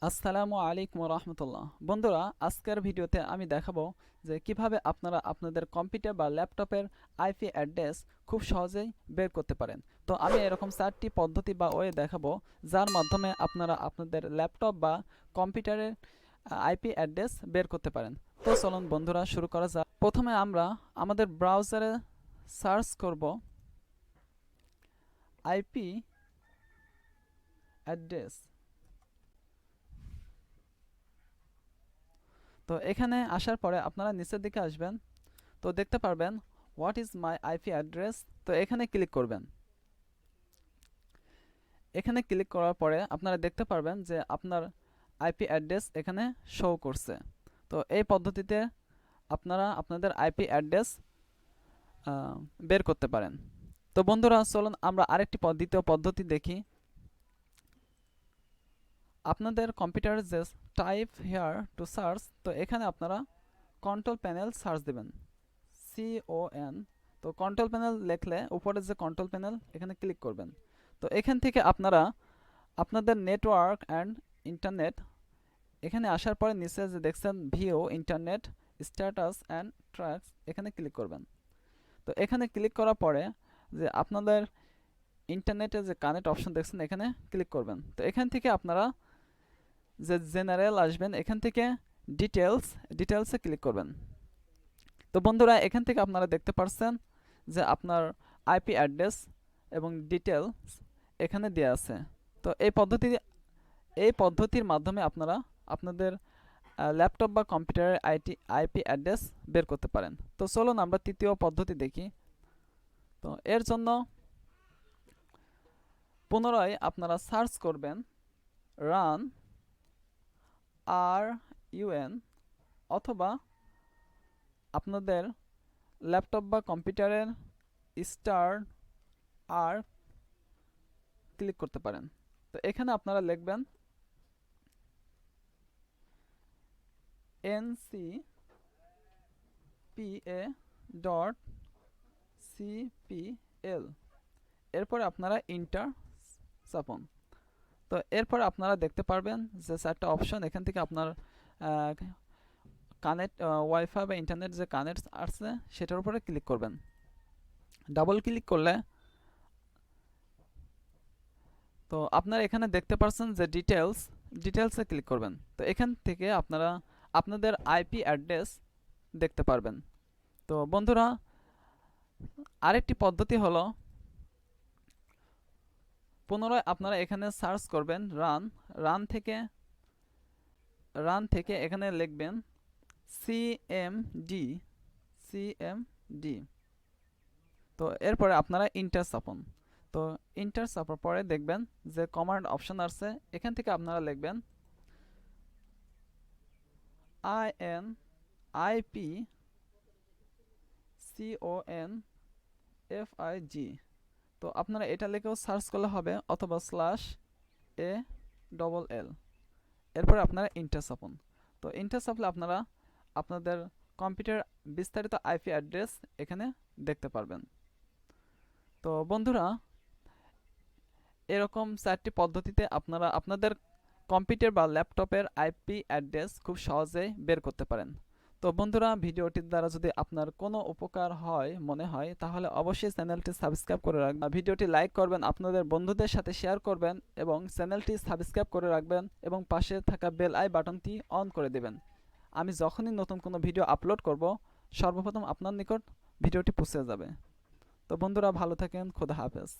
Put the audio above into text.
আসসালামু আলাইকুম রহমতুল্লাহ। বন্ধুরা, আজকের ভিডিওতে আমি দেখাবো যে কিভাবে আপনারা আপনাদের কম্পিউটার বা ল্যাপটপের আইপি অ্যাড্রেস খুব সহজেই বের করতে পারেন। তো আমি এরকম 4টি পদ্ধতি বা ওয়ে দেখাবো, যার মাধ্যমে আপনারা আপনাদের ল্যাপটপ বা কম্পিউটারের আইপি অ্যাড্রেস বের করতে পারেন। তো চলুন বন্ধুরা, শুরু করা যাক। প্রথমে আমরা আমাদের ব্রাউজারে সার্চ করব আইপি অ্যাড্রেস। তো এখানে আসার পরে আপনারা নিচের দিকে আসবেন, তো দেখতে পারবেন what is my IP address. তো এখানে ক্লিক করবেন। এখানে ক্লিক করার পরে আপনারা দেখতে পারবেন যে আপনার আইপি অ্যাড্রেস এখানে শো করছে। তো এই পদ্ধতিতে আপনারা আপনাদের আইপি অ্যাড্রেস বের করতে পারেন। তো বন্ধুরা, চলুন আমরা আরেকটি দ্বিতীয় পদ্ধতি দেখি। আপনাদের কম্পিউটারে যে টাইপ হেয়ার টু সার্চ, তো এখানে আপনারা কন্ট্রোল প্যানেল সার্চ দেবেন, CON। তো কন্ট্রোল প্যানেল লিখলে উপরে যে কন্ট্রোল প্যানেল, এখানে ক্লিক করবেন। তো এখান থেকে আপনারা আপনাদের নেটওয়ার্ক অ্যান্ড ইন্টারনেট, এখানে আসার পরে নিচে যে দেখছেন view internet status and tracks, এখানে ক্লিক করবেন। তো এখানে ক্লিক করার পরে যে আপনাদের ইন্টারনেটে যে কানেক্ট অপশন দেখছেন, এখানে ক্লিক করবেন। তো এখান থেকে আপনারা যে জেনারেল আসবেন, এখান থেকে ডিটেলসে ক্লিক করবেন। তো বন্ধুরা, এখান থেকে আপনারা দেখতে পাচ্ছেন যে আপনার আইপি অ্যাড্রেস এবং ডিটেলস এখানে দেওয়া আছে। তো এই পদ্ধতির মাধ্যমে আপনারা আপনাদের ল্যাপটপ বা কম্পিউটারের আইপি অ্যাড্রেস বের করতে পারেন। তো চলুন আমরা তৃতীয় পদ্ধতি দেখি। তো এর জন্য পুনরায় আপনারা সার্চ করবেন রান RUN, অথবা আপনাদের ল্যাপটপ বা কম্পিউটারের স্টার্ট আর ক্লিক করতে পারেন। তো এখানে আপনারা লিখবেন ncpa.cpl, এরপরে আপনারা ইন্টার চাপুন। তো এরপর আপনারা দেখতে পারবেন যে 4টা অপশন, এখান থেকে আপনার কানেক্ট ওয়াইফাই বা ইন্টারনেট যে কানেক্ট আছে সেটার উপরে ক্লিক করবেন। ডাবল ক্লিক করলে তো আপনারা এখানে দেখতে পাচ্ছেন যে ডিটেলসে ক্লিক করবেন। তো এখান থেকে আপনারা আপনাদের আইপি অ্যাড্রেস দেখতে পারবেন। তো বন্ধুরা, আরেকটি পদ্ধতি হলো পুনরায় আপনারা এখানে সার্চ করবেন রান থেকে এখানে লিখবেন CMD। তো এরপরে আপনারা ইন্টার চাপুন। তো ইন্টার চাপার পরে দেখবেন যে কমান্ড অপশন আছে, এখান থেকে আপনারা লিখবেন INIPCONFIG। তো আপনারা এটা লিখেও সার্চ করলে হবে, অথবা /ALL। এরপর আপনারা ইন্টার চাপুন। তো ইন্টার চাপলে আপনারা আপনাদের কম্পিউটার বিস্তারিত আইপি অ্যাড্রেস এখানে দেখতে পারবেন। তো বন্ধুরা, এরকম 4টি পদ্ধতিতে আপনারা আপনাদের কম্পিউটার বা ল্যাপটপের আইপি অ্যাড্রেস খুব সহজেই বের করতে পারেন। তো বন্ধুরা, ভিডিওটির দ্বারা যদি আপনার কোনো উপকার মনে হয়, তাহলে অবশ্যই চ্যানেলটি সাবস্ক্রাইব করে রাখবেন, ভিডিওটি লাইক করবেন, আপনাদের বন্ধুদের সাথে শেয়ার করবেন এবং চ্যানেলটি সাবস্ক্রাইব করে রাখবেন এবং পাশে থাকা বেল আই বাটনটি অন করে দেবেন। আমি যখনই নতুন কোনো ভিডিও আপলোড করব, সর্বপ্রথম আপনার নিকট ভিডিওটি পৌঁছে যাবে। তো বন্ধুরা, ভালো থাকেন। খোদা হাফেজ।